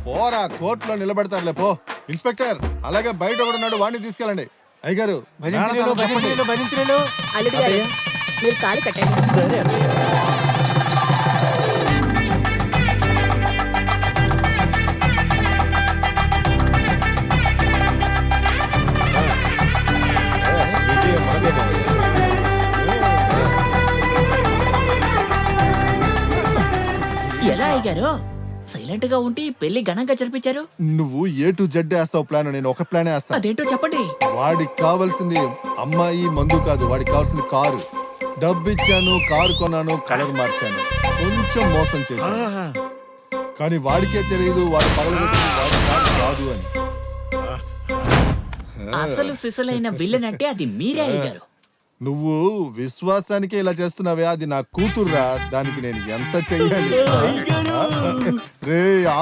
పోరా కోర్టులో నిలబెడతారులే పో. ఇన్స్పెక్టర్ అలాగే బయట కూడా ఉన్నాడు, వాడిని తీసుకెళ్ళండి. అయ్యగారు అల్లుడు గారు మీరు తాళి కట్టండి. సరే ఎలా అయ్యారు? సైలెంట్ గా ఉండి పెళ్లి ఘనంగా జరిపించారు. నువ్వు A to Z వేస్తావు ప్లాన్, నేను ఒక ప్లానే వేస్తాను. అదేంటో చెప్పండి. వాడికి కావాల్సింది అమ్మాయి మందు కాదు, వాడికి కావాల్సింది కారు. డబ్బు ఇచ్చాను, కారు కొన్నాను, కలర్ మార్చాను, కొంచెం మోసం చేశాను. కానీ వాడికే తెలియదు వాడు పగలగొట్టింది వాడి కారు కాదు అని. అసలు సిసలైన విలన్ అంటే అది మీరే అయ్యారు. నువ్వు విశ్వాసానికే ఇలా చేస్తున్నావే, అది నా కూతుర్రా, దానికి నేను ఎంత చెయ్యాలి రే.